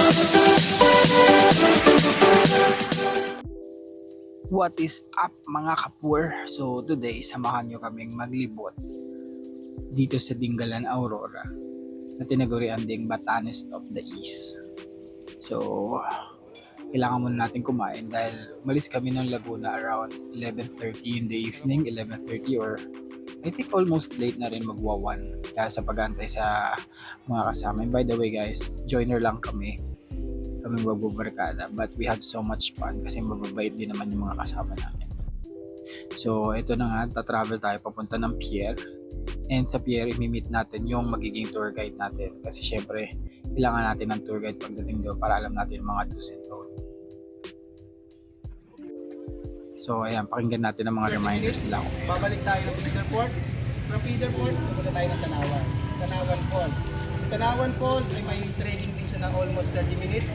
What is up mga kapur? So today, samahan nyo kaming maglibot dito sa Dingalan Aurora na tinagurian ding Batanes of the East. So kailangan muna natin kumain dahil umalis kami ng Laguna around 11:30 in the evening, 11:30 or I think almost late na rin magwa-1 dahil sa pag-antay sa mga kasama. And by the way guys, joiner lang kami magbubarkada, but we had so much fun kasi mababait din naman yung mga kasama namin. So ito na nga, tatravel tayo papunta ng pier, and sa pier i-meet natin yung magiging tour guide natin kasi syempre kailangan natin ng tour guide pagdating doon para alam natin yung mga do's and don'ts. So ayan, pakinggan natin ang mga reminders nila. Babalik tayo ng Feeder Port. From Feeder Port, pupunta tayo ng Tanawan. Tanawan Falls. Sa Tanawan Falls ay may trekking din siya ng almost 30 minutes.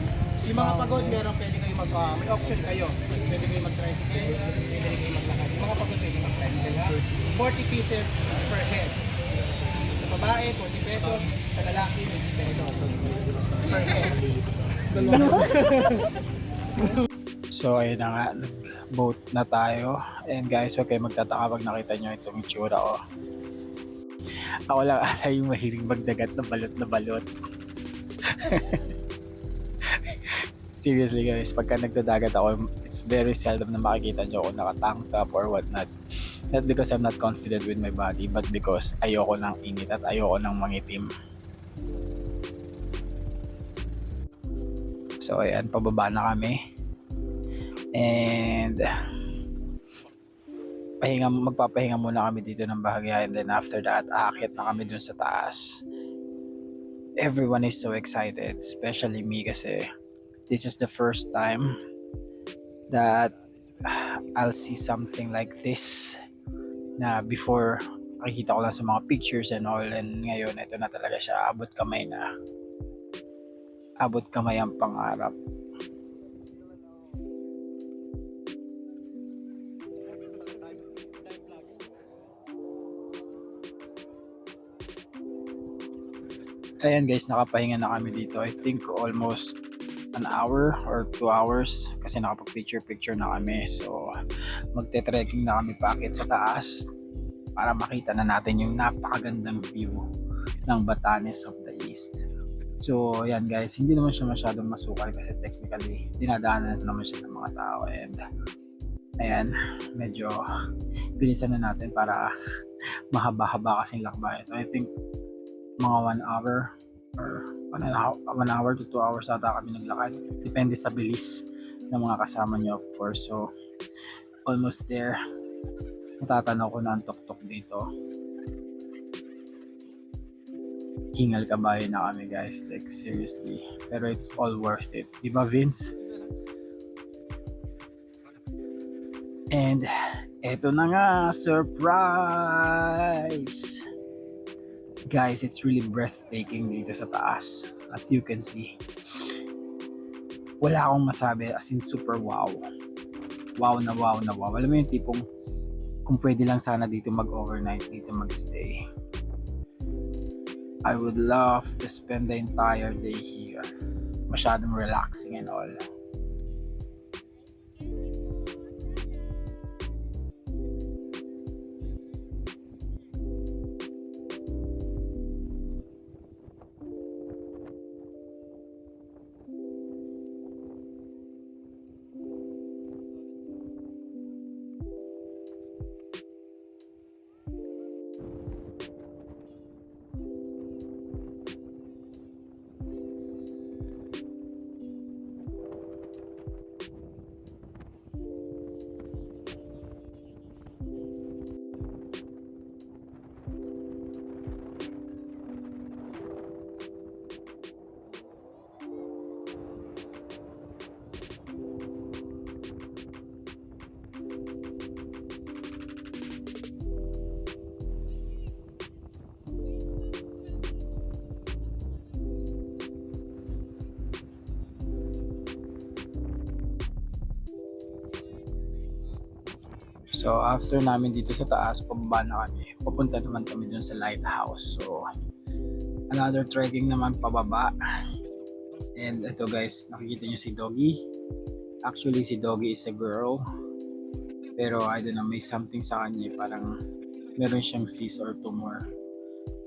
Yung mga pagod, pwede kayo may option kayo. Pwede kayo mag-tricycle, pwede kayo maglakad. Yung mga pagod, pwede mag-tricycle. 40 pieces per head. Sa babae, 40 pesos. Sa lalaki, 50 pesos per head. So ayun na nga, nag-boat na tayo. And guys, huwag kayo magtataka pag nakita nyo itong itsura ko. Ako lang ata yung mahiring magdagat na balot. Seriously guys, pagka nagdadagat ako, it's very seldom na makikita nyo ako naka-tank top or whatnot. Not because I'm not confident with my body, but because ayoko ng init at ayoko ng mangitim. So ayan, pababa na kami. And magpapahinga muna kami dito ng bahagya, and then after that, aakyat na kami dun sa taas. Everyone is so excited, especially me kasi this is the first time that I'll see something like this na before nakikita ko lang sa mga pictures and all, and ngayon ito na talaga siya, abot kamay ang pangarap. Ayan guys, nakapahinga na kami dito. I think almost an hour or 2 hours kasi nakapag-picture na kami. So magte-trekking na kami paakit sa taas para makita na natin yung napakagandang view ng Batanes of the East. So ayan guys, hindi naman siya masyadong masukal kasi technically dinadaanan naman siya ng mga tao, and ayan, medyo bilisan na natin para mahaba-haba kasing lakbay ito. I think mga 1 hour or 1 hour to 2 hours ata kami naglakad. Depende sa bilis ng mga kasama niyo, of course. So, almost there. Natatanaw ko na ang tok-tok dito. Hingal kabayo na kami guys. Like seriously. Pero it's all worth it. Diba Vince? And eto na nga, surprise! Guys, it's really breathtaking dito sa taas. As you can see. Wala akong masabi, as in super wow. Wow na wow na wow. Alam mo yung tipong kung pwede lang sana dito mag-overnight, dito mag-stay. I would love to spend the entire day here. Masyadong relaxing and all. So after namin dito sa taas, pababa na kami. Pupunta naman kami dun sa lighthouse. So another trekking naman pababa. And ito guys, nakikita nyo si Doggy. Actually si Doggy is a girl. Pero I don't know, may something sa kanya, parang meron siyang cyst or tumor.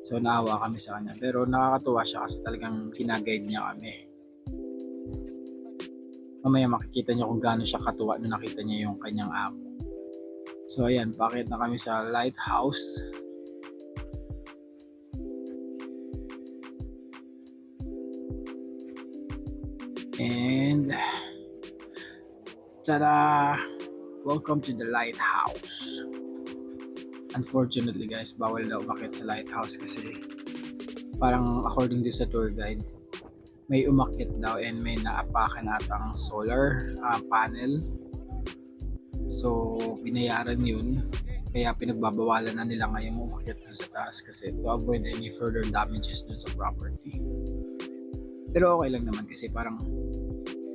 So naawa kami sa kanya. Pero nakakatuwa siya kasi talagang ginaguide niya kami. Mamaya makikita niyo kung gaano siya katuwa nung nakita niya yung kanyang amo. So ayan, pakit na kami sa lighthouse. And tada! Welcome to the lighthouse. Unfortunately guys, bawal daw umakyat sa lighthouse kasi parang according to sa tour guide, may umakyat daw and may naapakan atang solar panel. So binayaran yun, kaya pinagbabawalan na nila ngayong umakyat dun sa taas kasi to avoid any further damages dun sa property. Pero okay lang naman kasi parang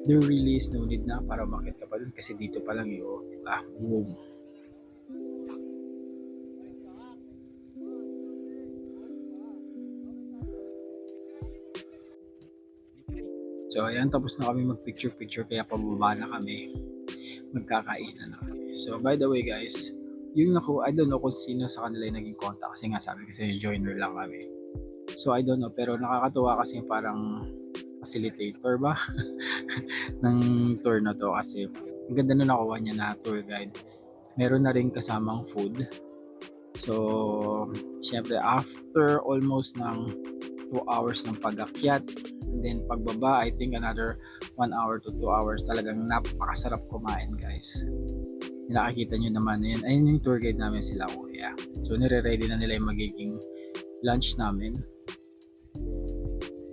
there really is no need na para umakyat ka pa dun kasi dito pa lang yun, diba? Boom. So ayan, tapos na kami mag-picture-picture kaya pababa na kami. Magkakainan na kami. So by the way guys, yung I don't know kung sino sa kanila yung naging contact kasi nga sabi ko sa'yo, joiner lang kami. So I don't know, pero nakakatuwa kasi parang facilitator ba ng tour na to kasi ang ganda na nakuha niya na tour guide. Meron na rin kasamang food. So syempre after almost ng 2 hours ng pag-akyat, and then pagbaba, I think another 1 hour to 2 hours, talagang napakasarap kumain guys. Nakakita nyo naman yan, ayun yung tour guide namin sila kuya. So nire-ready na nila yung magiging lunch namin.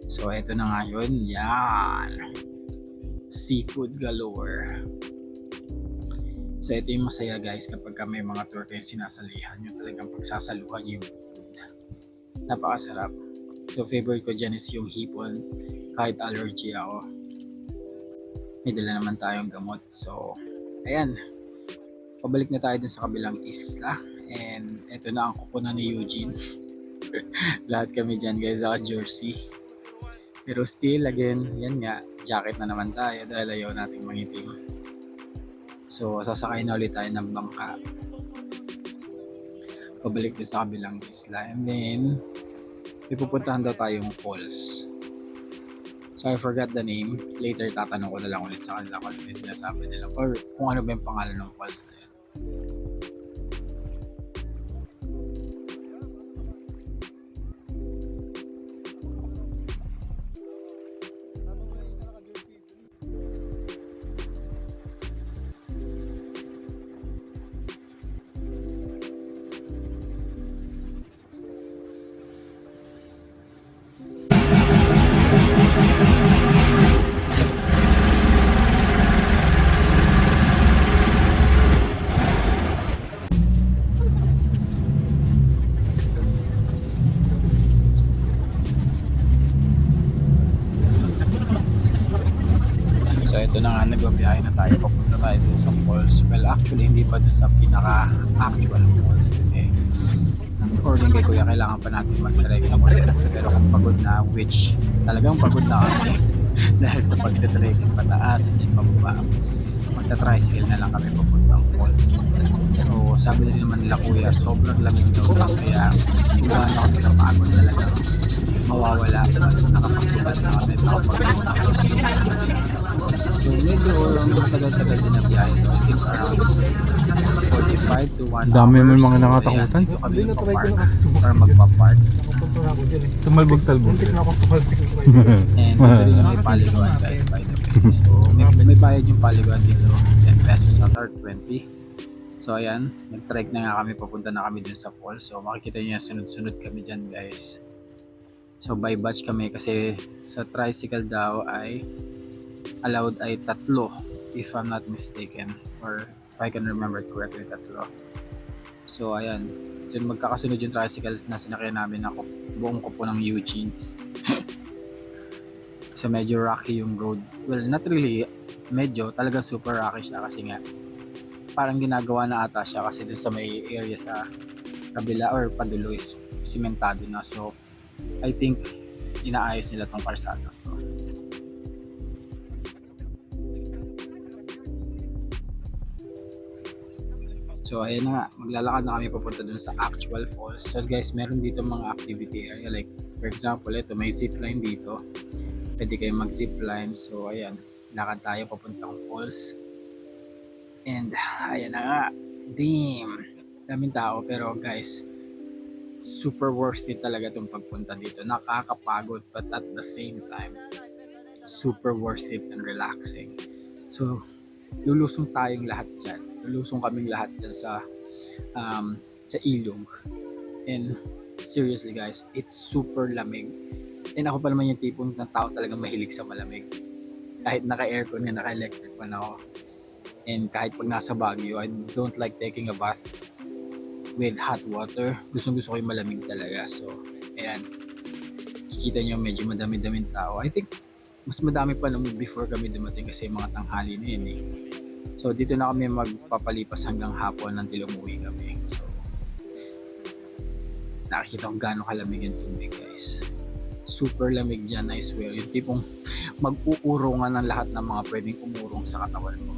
So eto na nga yun, yan. Seafood galore. So ito yung masaya guys kapag may mga tour kayo sinasalihan nyo, talagang pagsasaluhan yung food. Napakasarap. So favorite ko dyan is yung hipon, kahit allergy ako. May dala naman tayong gamot. So ayan, pabalik na tayo dun sa kabilang isla. And ito na ang kupunan ni Eugene. Lahat kami dyan guys, jersey. Pero still again, yan nga, jacket na naman tayo dahil ayaw nating mangitim. So sasakay na ulit tayo ng bangka. Pabalik dun sa kabilang isla. And then may pupuntahan daw tayong falls. So I forgot the name. Later tatanong ko na lang ulit sa kanila kung ano yung sinasabi nila or kung ano ba yung pangalan ng falls na yun. So ito na nga, nagbabiyahe na tayo, papunta tayo dun sa falls. Well actually hindi pa dun sa pinaka actual falls kasi according kay kuya kailangan pa natin mag-trek na ulit. Pero kung pagod na, which talagang pagod na kami dahil sa pagte-trek pataas and pababa, magta-tricycle na lang kami papuntang falls. So sabi din naman nila kuya, sobrang lamig daw kaya hindi na kami kapagod talaga mawawala kasi nakapagtubad na kami nakapagpunta. So medyo matagal-tagal din na biyahe to. I think around 45 to 1 Dami hours. naman mga So, nakatakutan. ayan, dito kami magpa-park or magpa-park. Tumalbog-talbog. And dito rin lang may paliguan guys by the way. So may bayad yung paliguan dito. 10 pesos at or 20. So ayan, nag-trek na nga kami, papunta na kami dun sa falls. So makikita nyo sunod-sunod kami dyan guys. So by batch kami kasi sa tricycle daw ay allowed ay 3 if I'm not mistaken or if I can remember correctly 3. So ayan, so magkakasunod yung tricycles na sinakyan namin ako buong ko po ng Eugene. So medyo rocky yung road, well not really medyo, talaga super rocky siya kasi nga parang ginagawa na ata siya kasi dun sa may area sa kabila or padulo is simentado na. So I think inaayos nila tong kalsada to. So ayun na nga, maglalakad na kami papunta dun sa actual falls. So guys, meron dito mga activity area like for example, ito may zipline dito. Pwede kayong mag-zipline. So ayan, lakad tayo papuntang falls. And ayan na nga, damn, daming tao pero guys, super worth it talaga itong pagpunta dito. Nakakapagod but at the same time, super worth it and relaxing. So, lulusong tayong lahat dyan. Lulusong kaming lahat dyan sa ilog. And seriously guys, it's super lamig. And ako pa naman yung tipong na tao talagang mahilig sa malamig. Kahit naka-aircon nga, naka-electric pa na ako. And kahit pag nasa Baguio, I don't like taking a bath with hot water. Gusto ko yung malamig talaga. So, ayan. Kikita nyo medyo madami-daming tao. I think mas madami pa nung before kami dumating kasi mga tanghali na yun eh. So, dito na kami magpapalipas hanggang hapon until umuwi kami. So, nakikita ko gaano kalamig yung tubig guys. Super lamig dyan, I swear. Yung tipong mag-uurungan ng lahat ng mga pwedeng umurong sa katawan mo.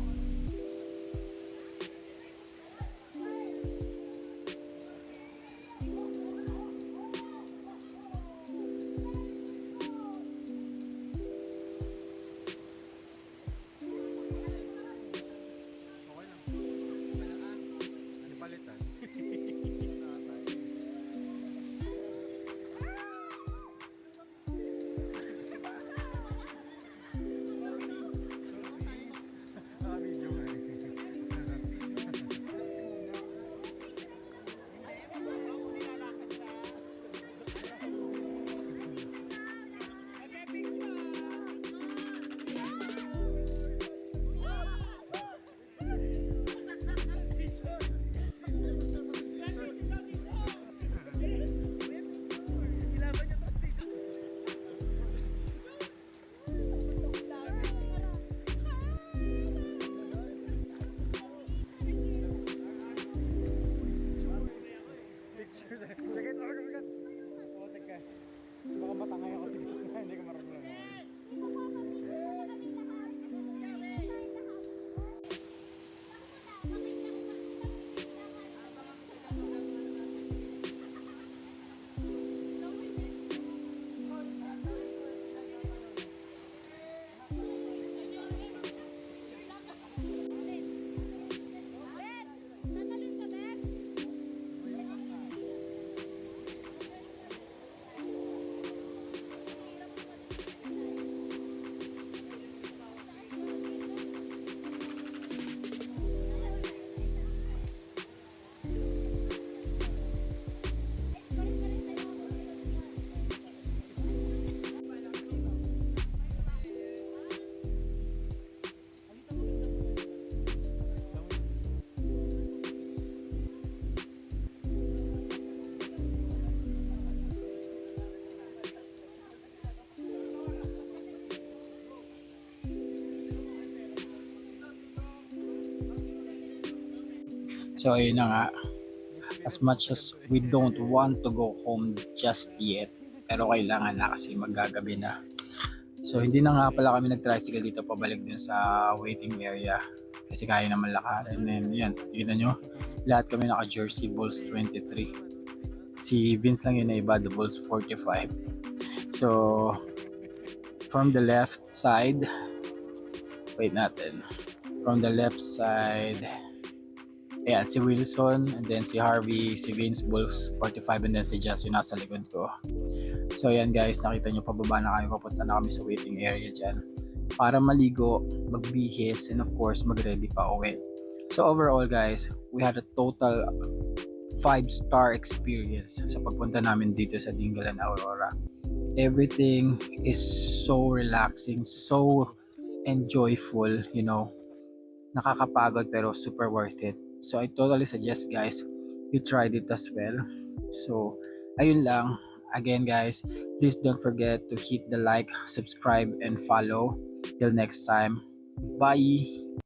Baka matangay ako sige. Hindi ko marunong. So ayun na nga, as much as we don't want to go home just yet, pero kailangan na kasi maggagabi na. So hindi na nga pala kami nag-tricycle dito pabalik dun sa waiting area kasi kaya naman lakarin. And yan, tignan nyo, lahat kami naka-jersey Bulls 23. Si Vince lang yun na iba, the Bulls 45. So from the left side, wait natin, from the left side, ayan, si Wilson, and then si Harvey, si Vince, Bulls 45, and then si Jazz yung nasa likod ko. So ayan guys, nakita nyo pababa na kami, papunta na kami sa waiting area dyan para maligo, magbihis, and of course mag-ready pa uwi. So overall guys, we had a total 5-star experience sa pagpunta namin dito sa Dingalan, Aurora. Everything is so relaxing, so enjoyable, you know. Nakakapagod pero super worth it. So I totally suggest guys, you tried it as well. So ayun lang. Again guys, please don't forget to hit the like, subscribe, and follow. Till next time, bye!